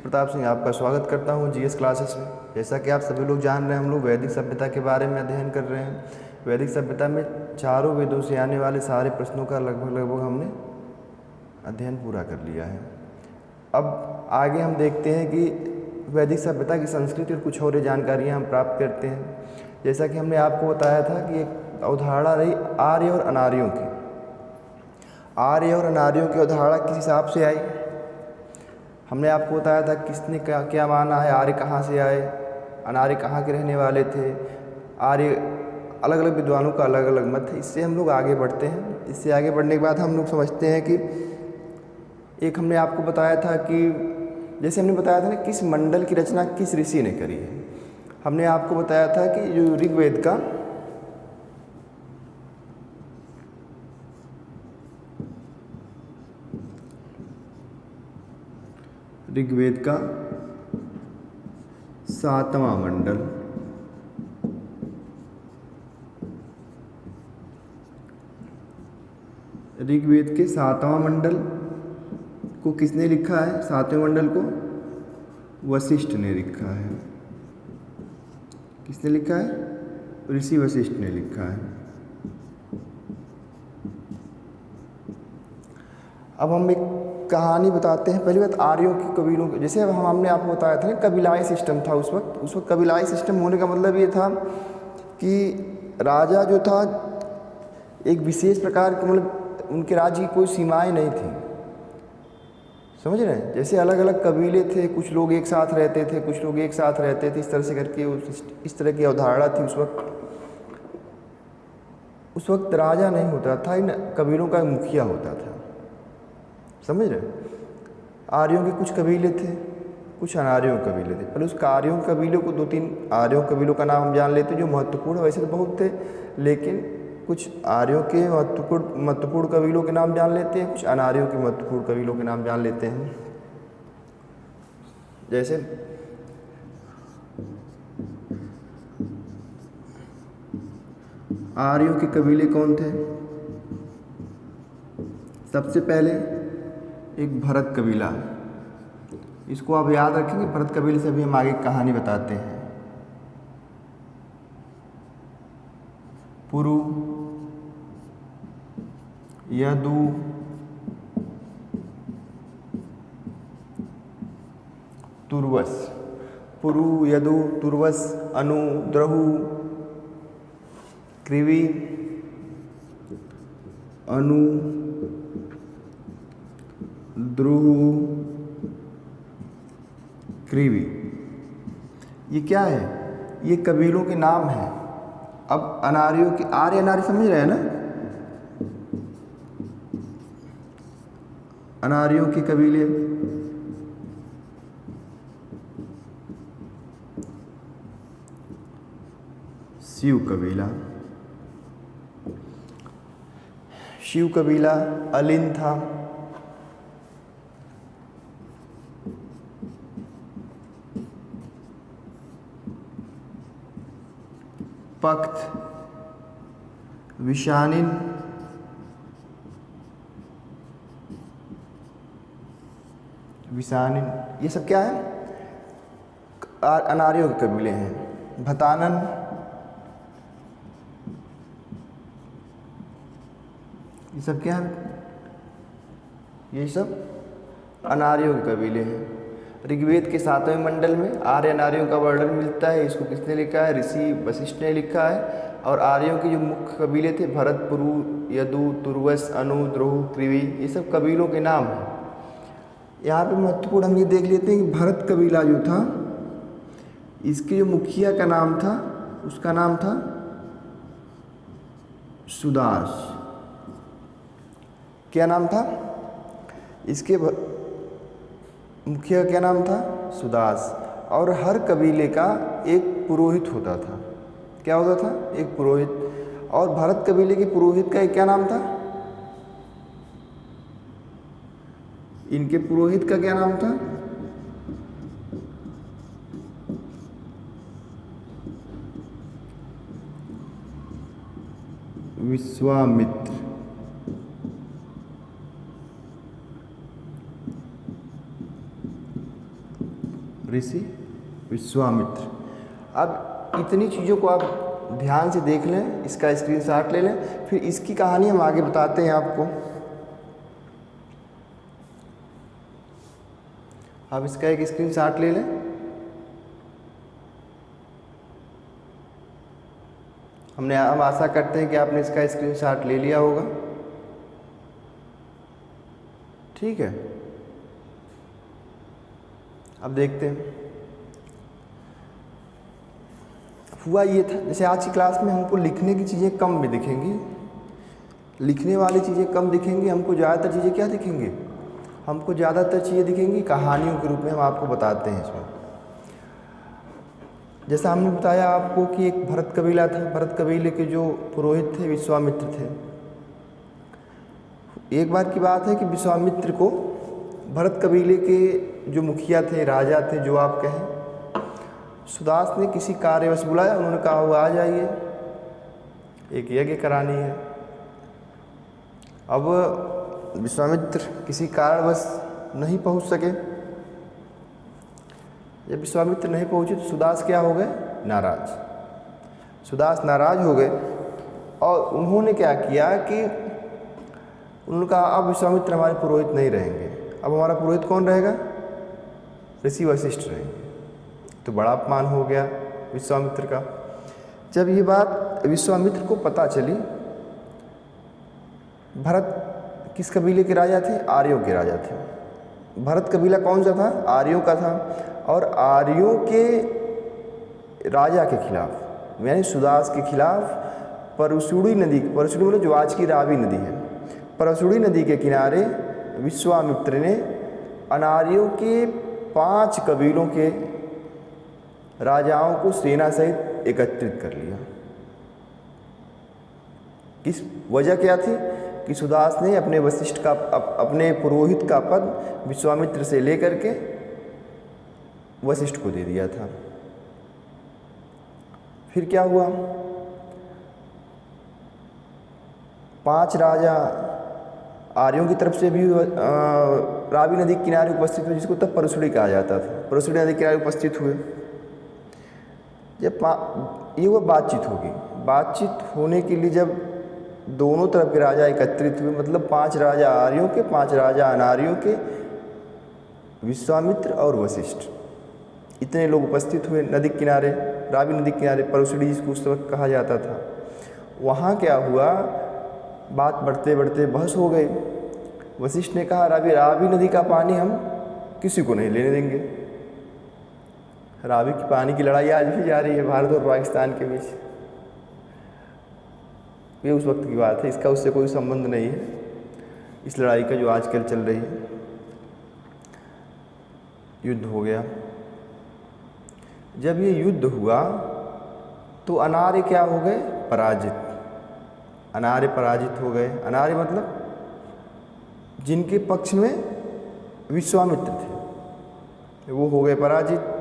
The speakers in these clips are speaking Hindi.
प्रताप सिंह आपका स्वागत करता हूं जीएस क्लासेस में। जैसा कि आप सभी लोग जान रहे हैं, हम लोग वैदिक सभ्यता के बारे में अध्ययन कर रहे हैं। वैदिक सभ्यता में चारों वेदों से आने वाले सारे प्रश्नों का लगभग हमने अध्ययन पूरा कर लिया है। अब आगे हम देखते हैं कि वैदिक सभ्यता की संस्कृति और कुछ और जानकारियाँ हम प्राप्त करते हैं। जैसा कि हमने आपको बताया था कि एक अवधारणा रही आर्य और अनार्यों की। आर्य और अनार्यों की अवधारणा किस हिसाब से आई, हमने आपको बताया था किसने क्या क्या माना है। आर्य कहाँ से आए, अनार्य कहाँ के रहने वाले थे, आर्य अलग अलग विद्वानों का अलग अलग मत है। इससे हम लोग आगे बढ़ते हैं। इससे आगे बढ़ने के बाद हम लोग समझते हैं कि एक हमने आपको बताया था कि जैसे हमने बताया था ना किस मंडल की रचना किस ऋषि ने करी है। हमने आपको बताया था कि जो ऋग्वेद का ऋग्वेद का 7वां मंडल ऋग्वेद के 7वां मंडल को किसने लिखा है? 7वें मंडल को वशिष्ठ ने लिखा है। किसने लिखा है? ऋषि वशिष्ठ ने लिखा है। अब हम एक कहानी बताते हैं। पहली बात आर्यों की कबीलों की, जैसे हमने आपको बताया था ना कबीलाई सिस्टम था उस वक्त कबीलाई सिस्टम होने का मतलब ये था कि राजा जो था एक विशेष प्रकार के, मतलब उनके राज्य की कोई सीमाएं नहीं थी। समझ रहे हैं? जैसे अलग अलग कबीले थे, कुछ लोग एक साथ रहते थे, कुछ लोग एक साथ रहते थे, इस तरह से करके इस तरह की अवधारणा थी उस वक्त राजा नहीं होता था, इन कबीलों का मुखिया होता था। समझ रहे? आर्यों के कुछ कबीले थे, कुछ अनार्यों कबीले थे। पहले उस आर्यों कबीलों को 2-3 आर्यों कबीलों का नाम हम जान लेते हैं जो महत्वपूर्ण, वैसे तो बहुत थे, लेकिन कुछ आर्यों के महत्वपूर्ण कबीलों के नाम जान लेते हैं, कुछ अनार्यों के महत्वपूर्ण कबीलों के नाम जान लेते हैं। जैसे आर्यों के कबीले कौन थे? सबसे पहले एक भरत कबीला, इसको आप याद रखेंगे। भरत कबीले से भी हम आगे कहानी बताते हैं। पुरु, यदु, तुर्वस। पुरु, यदु, तुर्वस, अनु, द्रहु, कृवि, अनु, द्रुहु, कृवि। ये क्या है? ये कबीलों के नाम हैं। अब अनार्यों की, आर्य अनार्य समझ रहे हैं ना? अनार्यों के कबीले शिव कबीला, शिव कबीला अलिन था। पक्त, विशानिन, विशानिन, ये सब क्या है? अनार्यों के कबीले हैं। भतानन, ये सब क्या है? ये सब अनार्यों के कबीले हैं। ऋग्वेद के 7वें मंडल में आर्य अनार्यों का वर्णन मिलता है। इसको किसने लिखा है? ऋषि वशिष्ठ ने लिखा है। और आर्यों के जो मुख्य कबीले थे भरत, पुरु, यदु, तुर्वस, अनु, द्रोह, कृवि, ये सब कबीलों के नाम हैं। यहाँ पे महत्वपूर्ण हम ये देख लेते हैं कि भरत कबीला जो था, इसके जो मुखिया का नाम था, उसका नाम था सुदास। क्या नाम था? इसके मुखिया का क्या नाम था? सुदास। और हर कबीले का एक पुरोहित होता था। क्या होता था? एक पुरोहित। और भरत कबीले के पुरोहित का एक क्या नाम था? इनके पुरोहित का क्या नाम था? विश्वामित्र। ऋषि विश्वामित्र। अब इतनी चीज़ों को आप ध्यान से देख लें, इसका स्क्रीनशॉट ले लें, फिर इसकी कहानी हम आगे बताते हैं आपको। आप इसका एक स्क्रीनशॉट ले लें। हम आशा करते हैं कि आपने इसका स्क्रीनशॉट ले लिया होगा। ठीक है, अब देखते हैं। हुआ ये था, जैसे आज की क्लास में हमको लिखने की चीज़ें कम भी दिखेंगी, लिखने वाली चीज़ें कम दिखेंगी, हमको ज़्यादातर चीज़ें क्या दिखेंगी, हमको ज़्यादातर चीज़ें दिखेंगी कहानियों के रूप में हम आपको बताते हैं इसमें। जैसा हमने बताया आपको कि एक भरत कबीला था, भरत कबीले के जो पुरोहित थे विश्वामित्र थे। एक बार की बात है कि विश्वामित्र को भरत कबीले के जो मुखिया थे, राजा थे, जो आप कहें, सुदास ने किसी कार्यवश बुलाया। उन्होंने कहा हुआ आ जाइए, एक यज्ञ करानी है। अब विश्वामित्र किसी कारणवश नहीं पहुंच सके। जब विश्वामित्र नहीं पहुंचे तो सुदास क्या हो गए, नाराज। सुदास नाराज हो गए और उन्होंने क्या किया कि उन्होंने कहा अब विश्वामित्र हमारे पुरोहित नहीं रहेंगे, अब हमारा पुरोहित कौन रहेगा, ऋषि वशिष्ठ रहेंगे। तो बड़ा अपमान हो गया विश्वामित्र का। जब ये बात विश्वामित्र को पता चली, भरत किस कबीले के राजा थे, आर्यों के राजा थे। भरत कबीला कौन सा था, आर्यों का था। और आर्यों के राजा के खिलाफ, यानी सुदास के खिलाफ परशुड़ी नदी, परशुड़ी मतलब जो आज की रावी नदी है, परशुड़ी नदी के किनारे विश्वामित्र ने अनार्यों के 5 कबीलों के राजाओं को सेना सहित एकत्रित कर लिया। किस वजह क्या थी कि सुदास ने अपने वशिष्ठ का, अपने पुरोहित का पद विश्वामित्र से लेकर के वशिष्ठ को दे दिया था। फिर क्या हुआ, 5 राजा आर्यों की तरफ से भी रावी नदी के किनारे उपस्थित हुए, जिसको तब परशुड़ी कहा जाता था। परशुड़ी नदी के किनारे उपस्थित हुए। जब ये हुआ, बातचीत होगी। बातचीत होने के लिए जब दोनों तरफ के राजा एकत्रित हुए, मतलब 5 राजा आर्यों के, 5 राजा अनार्यों के, विश्वामित्र और वशिष्ठ, इतने लोग उपस्थित हुए नदी के किनारे, रावी नदी के किनारे, परशुड़ी जिसको उस वक्त कहा जाता था। वहाँ क्या हुआ, बात बढ़ते बढ़ते बहस हो गई। वशिष्ठ ने कहा रावी नदी का पानी हम किसी को नहीं लेने देंगे। रावी की पानी की लड़ाई आज भी जारी है भारत और पाकिस्तान के बीच। ये उस वक्त की बात है, इसका उससे कोई संबंध नहीं है, इस लड़ाई का जो आजकल चल रही है। युद्ध हो गया। जब ये युद्ध हुआ तो अनार्य क्या हो गए, पराजित। अनार्य पराजित हो गए। अनार्य मतलब जिनके पक्ष में विश्वामित्र थे, वो हो गए पराजित।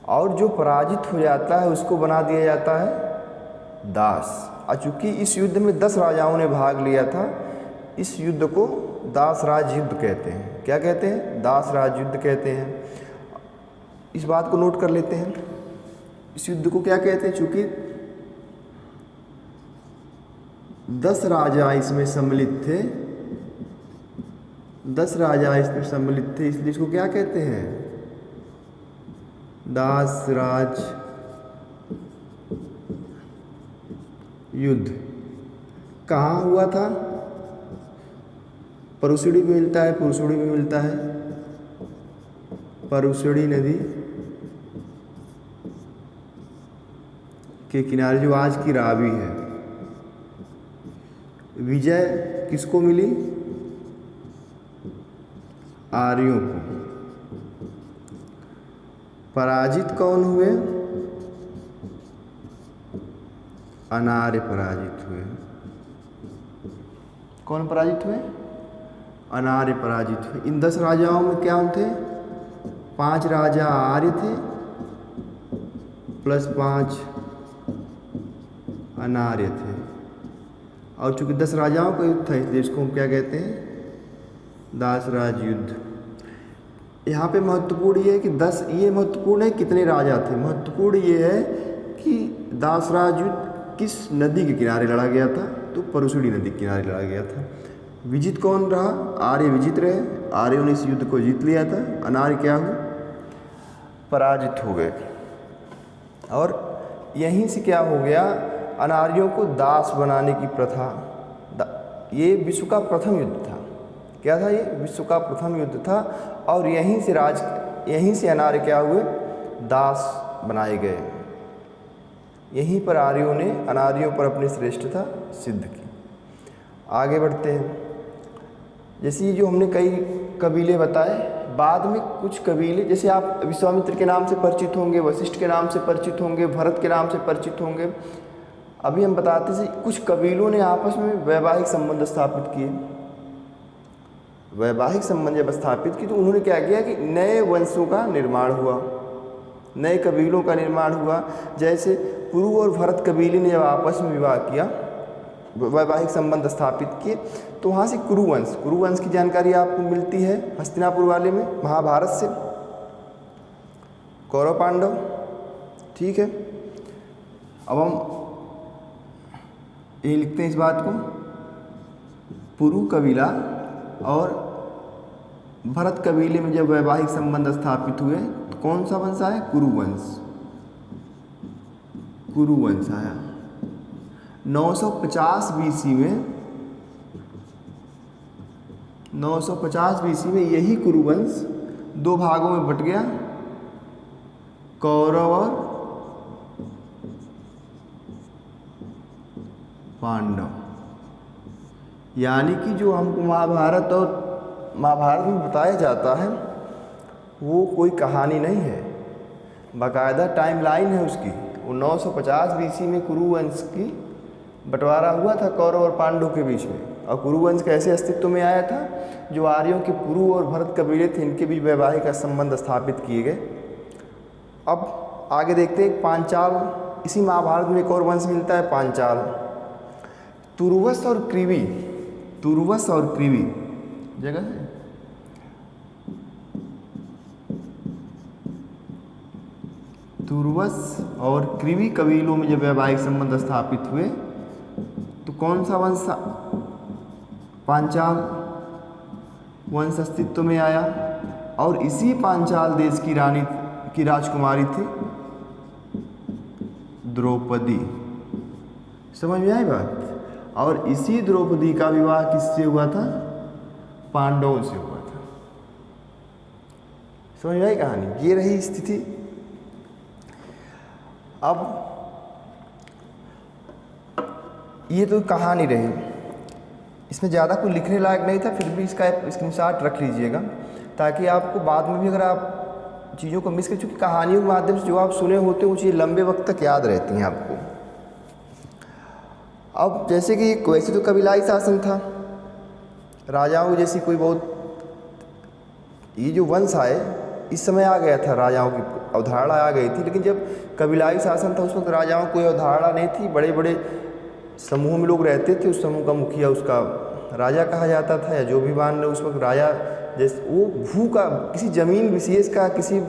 और जो पराजित हो जाता है उसको बना दिया जाता है दास। और चूँकि इस युद्ध में 10 राजाओं ने भाग लिया था, इस युद्ध को दास राज युद्ध कहते हैं। क्या कहते हैं, दास राज युद्ध कहते हैं। इस बात को नोट कर लेते हैं, इस युद्ध को क्या कहते हैं। चूँकि 10 राजा इसमें सम्मिलित थे, 10 राजा इसमें सम्मिलित थे, इसलिए इसको क्या कहते हैं, दास राज युद्ध। कहाँ हुआ था, परशुड़ी में मिलता है, पुरसुड़ी में मिलता है। परशुड़ी नदी के किनारे जो आज की रावी है। विजय किसको मिली, आर्यों को। पराजित कौन हुए, अनार्य पराजित हुए। कौन पराजित हुए, अनार्य पराजित हुए। इन 10 राजाओं में क्या थे, 5 राजा आर्य थे प्लस 5 अनार्य थे। और चूंकि 10 राजाओं का युद्ध था, इसलिए इसको हम क्या कहते हैं, दास राज युद्ध। यहाँ पे महत्वपूर्ण ये है कि 10, ये महत्वपूर्ण है कितने राजा थे, महत्वपूर्ण ये है कि दासराज युद्ध किस नदी के किनारे लड़ा गया था, तो परुशड़ी नदी के किनारे लड़ा गया था। विजित कौन रहा, आर्य विजित रहे, आर्यों ने इस युद्ध को जीत लिया था, अनार्य क्या हुए, पराजित हो गए। और यहीं से क्या हो गया, अनार्यों को दास बनाने की प्रथा, ये विश्व का प्रथम युद्ध था। क्या था ये, विश्व का प्रथम युद्ध था। और यहीं से अनार्य क्या हुए, दास बनाए गए। यहीं पर आर्यों ने अनार्यों पर अपनी श्रेष्ठता सिद्ध की। आगे बढ़ते हैं। जैसे ये जो हमने कई कबीले बताए, बाद में कुछ कबीले, जैसे आप विश्वामित्र के नाम से परिचित होंगे, वशिष्ठ के नाम से परिचित होंगे, भरत के नाम से परिचित होंगे। अभी हम बताते थे कुछ कबीलों ने आपस में वैवाहिक संबंध स्थापित किए। वैवाहिक संबंध जब स्थापित की तो उन्होंने क्या किया कि नए वंशों का निर्माण हुआ, नए कबीलों का निर्माण हुआ। जैसे पुरु और भरत कबीले ने जब आपस में विवाह किया, वैवाहिक संबंध स्थापित किए, तो वहाँ से कुरुवंश की जानकारी आपको मिलती है हस्तिनापुर वाले में, महाभारत से, कौरव पांडव। ठीक है, अब हम ये लिखते हैं इस बात को, पुरु कबीला और भरत कबीले में जब वैवाहिक संबंध स्थापित हुए तो कौन सा वंश आया, कुरुवंश आया। 950 बीसी में 950 बीसी में यही कुरुवंश दो भागों में बट गया, कौरव और पांडव। यानी कि जो हमको महाभारत में बताया जाता है वो कोई कहानी नहीं है, बाकायदा टाइमलाइन है उसकी। वो 950 बीसी में कुरुवंश की बंटवारा हुआ था कौरव और पांडव के बीच में। और कुरुवंश कैसे अस्तित्व में आया था, जो आर्यों के पुरु और भरत कबीले थे, इनके बीच वैवाहिक संबंध स्थापित किए गए। अब आगे देखते हैं पांचाल, इसी महाभारत में एक और वंश मिलता है, पांचाल। तुर्वस और क्रीवी जगह है। तुर्वस और क्रीवी कबीलों में जब वैवाहिक संबंध स्थापित हुए तो कौन सा वंश, पांचाल वंश अस्तित्व में आया। और इसी पांचाल देश की रानी की राजकुमारी थी द्रौपदी। समझ में आई बात। और इसी द्रौपदी का विवाह किससे हुआ था, पांडवों से हुआ था। समझ में आई कहानी, ये रही स्थिति। अब ये तो कहानी रही, इसमें ज़्यादा कोई लिखने लायक नहीं था, फिर भी इसका स्क्रीनशॉट रख लीजिएगा ताकि आपको बाद में भी अगर आप चीज़ों को मिस कर, चूँकि कहानियों के माध्यम से जो आप सुने होते हैं वो चीज़ लंबे वक्त तक याद रहती हैं आपको। अब जैसे कि वैसे तो कबीलाई शासन था, राजाओं जैसी कोई बहुत, ये जो वंश आए इस समय आ गया था, राजाओं की अवधारणा आ गई थी। लेकिन जब कबीलाई शासन था उस वक्त राजाओं कोई अवधारणा नहीं थी, बड़े बड़े समूह में लोग रहते थे, उस समूह का मुखिया उसका राजा कहा जाता था, या जो भी मान लो उस वक्त राजा, जैसे वो भू का किसी ज़मीन विशेष का, किसी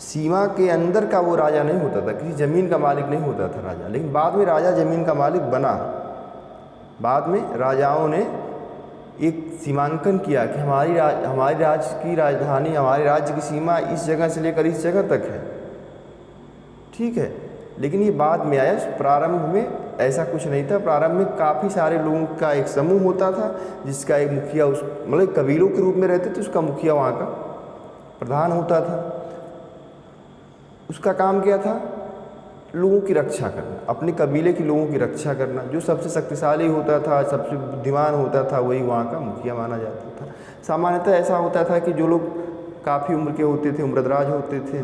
सीमा के अंदर का वो राजा नहीं होता था, किसी ज़मीन का मालिक नहीं होता था राजा। लेकिन बाद में राजा ज़मीन का मालिक बना। बाद में राजाओं ने एक सीमांकन किया कि हमारी राज्य की राजधानी, हमारे राज्य की सीमा इस जगह से लेकर इस जगह तक है। ठीक है, लेकिन ये बाद में आया, प्रारंभ में ऐसा कुछ नहीं था। प्रारंभ में काफ़ी सारे लोगों का एक समूह होता था जिसका एक मुखिया, उस मतलब कबीलों के रूप में रहते थे, उसका मुखिया वहाँ का प्रधान होता था। उसका काम क्या था, लोगों की रक्षा करना, अपने कबीले के लोगों की रक्षा करना। जो सबसे शक्तिशाली होता था, सबसे बुद्धिमान होता था, वही वहाँ का मुखिया माना जाता था। सामान्यतः ऐसा होता था कि जो लोग काफ़ी उम्र के होते थे, उम्रदराज होते थे,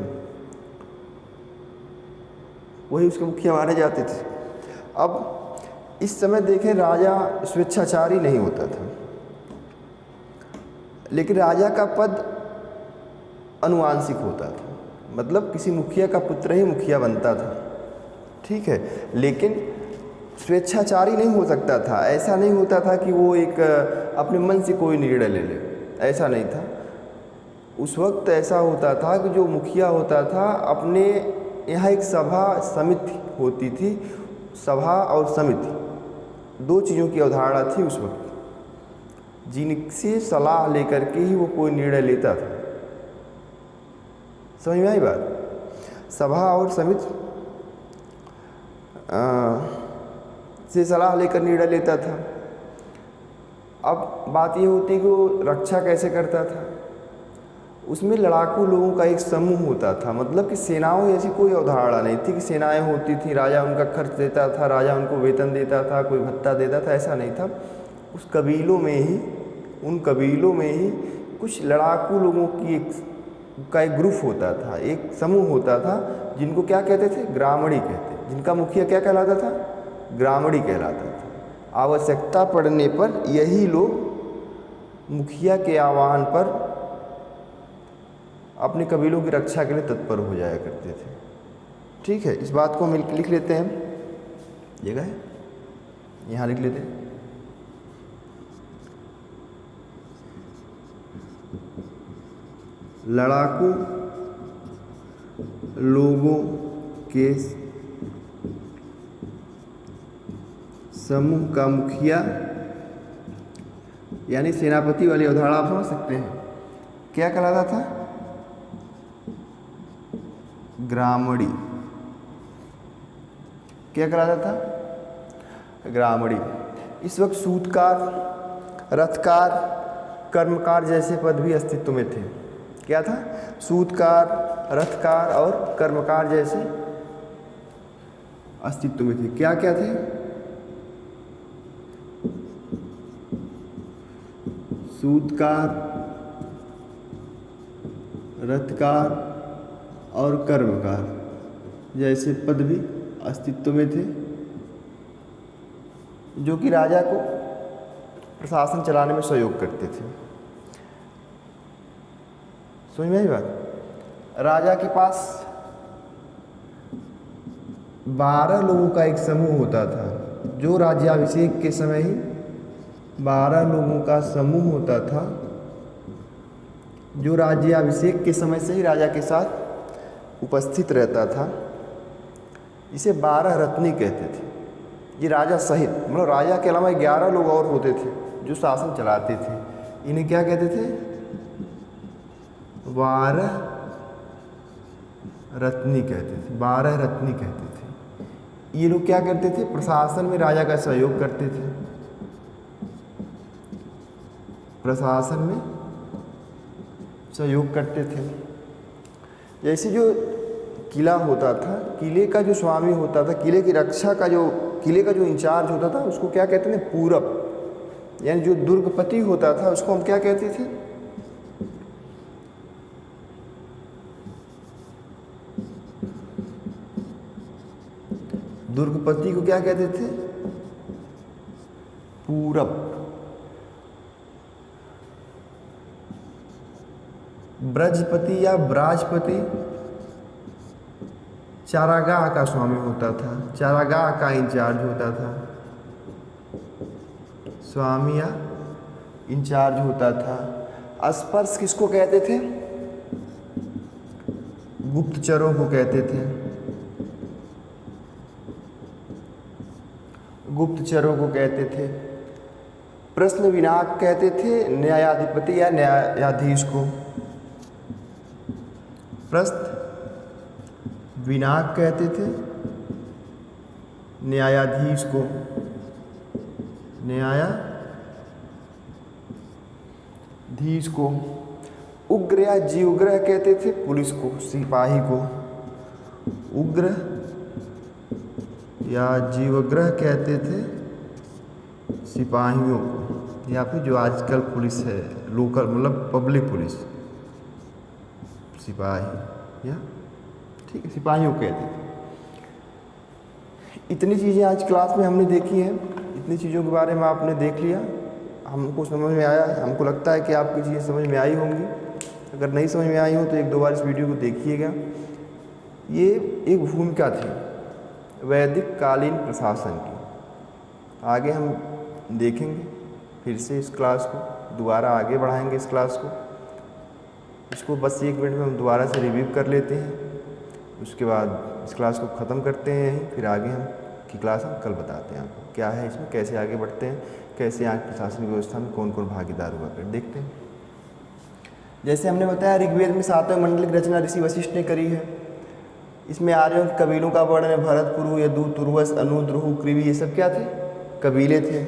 वही उसके मुखिया माने जाते थे। अब इस समय देखें, राजा स्वेच्छाचारी नहीं होता था, लेकिन राजा का पद अनुवांशिक होता था, मतलब किसी मुखिया का पुत्र ही मुखिया बनता था। ठीक है, लेकिन स्वेच्छाचारी नहीं हो सकता था। ऐसा नहीं होता था कि वो एक अपने मन से कोई निर्णय ले ले, ऐसा नहीं था। उस वक्त ऐसा होता था कि जो मुखिया होता था अपने यहाँ एक सभा समिति होती थी, सभा और समिति दो चीज़ों की अवधारणा थी उस वक्त, जिनसे सलाह लेकर के ही वो कोई निर्णय लेता था। समझ में आई बात? सभा और समिति से सलाह लेकर निर्णय लेता था। अब बात ये होती कि वो रक्षा कैसे करता था। उसमें लड़ाकू लोगों का एक समूह होता था, मतलब कि सेनाओं ऐसी कोई अवधारणा नहीं थी कि सेनाएं होती थी, राजा उनका खर्च देता था, राजा उनको वेतन देता था, कोई भत्ता देता था, ऐसा नहीं था। उस कबीलों में ही, उन कबीलों में ही कुछ लड़ाकू लोगों की एक ग्रुप होता था, एक समूह होता था, जिनको क्या कहते थे? ग्रामणी कहते, जिनका मुखिया क्या कहलाता था? ग्रामणी कहलाता था। आवश्यकता पड़ने पर यही लोग मुखिया के आह्वान पर अपने कबीलों की रक्षा के लिए तत्पर हो जाया करते थे। ठीक है, इस बात को हम लिख लेते हैं, जगह है यहाँ लिख लेते हैं। लड़ाकू लोगों के समूह का मुखिया यानी सेनापति वाली अवधारणा आप समझ सकते हैं, क्या कहलाता था? ग्रामणी। क्या कहलाता था? ग्रामणी। इस वक्त सूतकार, रथकार, कर्मकार जैसे पद भी अस्तित्व में थे। क्या था? सूतकार, रथकार और कर्मकार जैसे अस्तित्व में थे। क्या क्या थे? सूतकार, रथकार और कर्मकार जैसे पद भी अस्तित्व में थे, जो कि राजा को प्रशासन चलाने में सहयोग करते थे। समझ में आई बात? राजा के पास 12 लोगों का एक समूह होता था, जो राज्याभिषेक के समय ही 12 लोगों का समूह होता था, जो राज्याभिषेक के समय से ही राजा के साथ उपस्थित रहता था। इसे 12 रत्नी कहते थे। ये राजा सहित, मतलब राजा के अलावा 11 लोग और होते थे जो शासन चलाते थे। इन्हें क्या कहते थे? 12 रत्नी कहते थे। 12 रत्नी कहते थे। ये लोग क्या करते थे? प्रशासन में राजा का सहयोग करते थे। प्रशासन में सहयोग करते थे। जैसे जो किला होता था, किले का जो स्वामी होता था, किले की रक्षा का जो, किले का जो इंचार्ज होता था, उसको क्या कहते थे? पूरब। यानी जो दुर्गपति होता था उसको हम क्या कहते थे? दुर्गपति को क्या कहते थे? पूरब। ब्रजपति या ब्राजपति चारागाह का स्वामी होता था, चारागाह का इंचार्ज होता था, स्वामी या इंचार्ज होता था। स्पर्श किसको कहते थे? गुप्तचरों को कहते थे। गुप्तचरों को कहते थे। प्रश्न विनाक कहते थे न्यायाधिपति या न्यायाधीश को। प्रश्न विनाक कहते थे न्यायाधीश को, न्यायाधीश को। उग्र या जीवग्रह कहते थे पुलिस को, सिपाही को। उग्र या जीवग्रह कहते थे सिपाहियों को, या फिर जो आजकल पुलिस है लोकल, मतलब पब्लिक पुलिस, सिपाही या ठीक है, सिपाहियों कहते थे। इतनी चीज़ें आज क्लास में हमने देखी हैं, इतनी चीज़ों के बारे में आपने देख लिया, हमको समझ में आया। हमको लगता है कि आपकी चीज़ें समझ में आई होंगी। अगर नहीं समझ में आई हो तो 1-2 बार इस वीडियो को देखिएगा। ये एक भूमिका थी वैदिक कालीन प्रशासन की। आगे हम देखेंगे फिर से इस क्लास को, दोबारा आगे बढ़ाएंगे इस क्लास को। इसको बस 1 मिनट में हम दोबारा से रिव्यू कर लेते हैं, उसके बाद इस क्लास को ख़त्म करते हैं। फिर आगे हम की क्लास हम कल बताते हैं आपको क्या है इसमें, कैसे आगे बढ़ते हैं, कैसे यहाँ की प्रशासनिक व्यवस्था में कौन कौन भागीदार हुआ कर देखते हैं। जैसे हमने बताया ऋग्वेद में 7वें मंडल की रचना ऋषि वशिष्ठ ने करी है। इसमें आर्यों के कबीलों का वर्णन है। भरत, पुरु, यदु, तुर्वस, अनु, द्रुहु, कृवि, ये सब क्या थे? कबीले थे।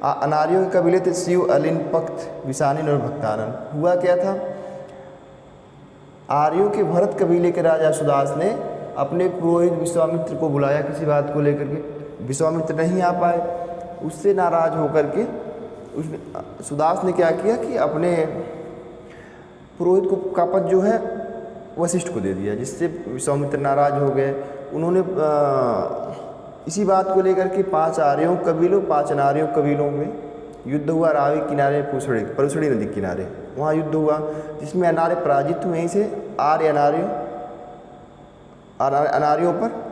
अनार्यों के कबीले थे शिव, अलिन, पक्त, विषानिन और भक्तानन। हुआ क्या था? आर्यों के भरत कबीले के राजा सुदास ने अपने पुरोहित विश्वामित्र को बुलाया किसी बात को लेकर के। विश्वामित्र नहीं आ पाए, उससे नाराज होकर के सुदास ने क्या किया कि अपने पुरोहित को का पद जो है वशिष्ठ को दे दिया, जिससे विश्वामित्र नाराज हो गए। उन्होंने इसी बात को लेकर के 5 आर्यों कबीलों 5 अनार्यों कबीलों में युद्ध हुआ। रावी किनारे परुसड़ी नदी किनारे वहाँ युद्ध हुआ, जिसमें अनार्य पराजित हुए। यहीं से आर्य अनार्यों पर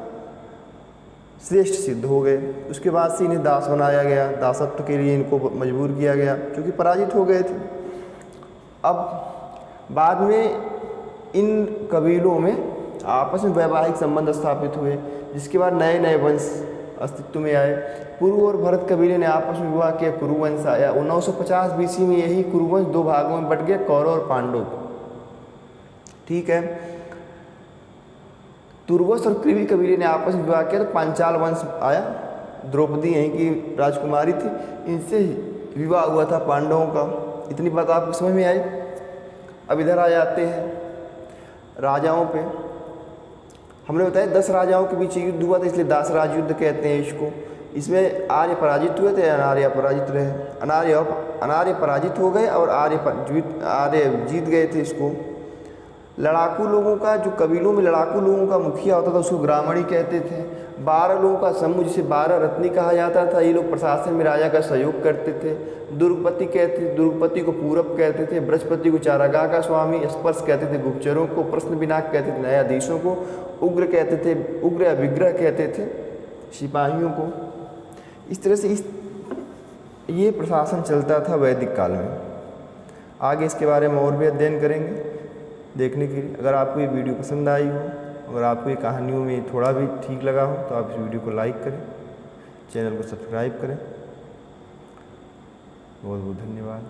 श्रेष्ठ सिद्ध हो गए। उसके बाद से इन्हें दास बनाया गया, दासत्व के लिए इनको मजबूर किया गया क्योंकि पराजित हो गए थे। अब बाद में इन कबीलों में आपस में वैवाहिक संबंध स्थापित हुए, जिसके बाद नए नए वंश अस्तित्व में आए। कुरु और भरत कबीले ने आपस में विवाह किया, कुरुवंश आया। 950 BC में यही कुरुवंश 2 भागों में बट गया, कौरव और पांडव। ठीक है। तुर्वस और कृवि कबीले ने आपस में विवाह किया तो पांचाल वंश आया। द्रौपदी यहीं की राजकुमारी थी, इनसे विवाह हुआ था पांडवों का। इतनी बात आपको समझ में आई। अब इधर आ जाते हैं राजाओं पे। हमने बताया 10 राजाओं के बीच युद्ध हुआ था, इसलिए दासराज युद्ध कहते हैं इसको। इसमें आर्य पराजित हुए थे, अनार्य पराजित रहे। अनार्य पराजित हो गए और आर्य जीत गए थे इसको। लड़ाकू लोगों का, जो कबीलों में लड़ाकू लोगों का मुखिया होता था, उसको ग्रामणी कहते थे। 12 लोगों का समूह, जिसे 12 रत्नी कहा जाता था, ये लोग प्रशासन में राजा का सहयोग करते थे। दुर्गपति दुर्गपति को पूरब कहते थे। बृहस्पति को चारागाह का स्वामी, स्पर्श कहते थे गुप्तचरों को, प्रश्न विनाक कहते थे न्यायाधीशों को, उग्र कहते थे, उग्र या विग्रह कहते थे सिपाहियों को। इस तरह से ये प्रशासन चलता था वैदिक काल में। आगे इसके बारे में और भी अध्ययन करेंगे। देखने के लिए अगर आपको ये वीडियो पसंद आई हो, अगर आपको ये कहानियों में थोड़ा भी ठीक लगा हो, तो आप इस वीडियो को लाइक करें, चैनल को सब्सक्राइब करें। बहुत बहुत धन्यवाद।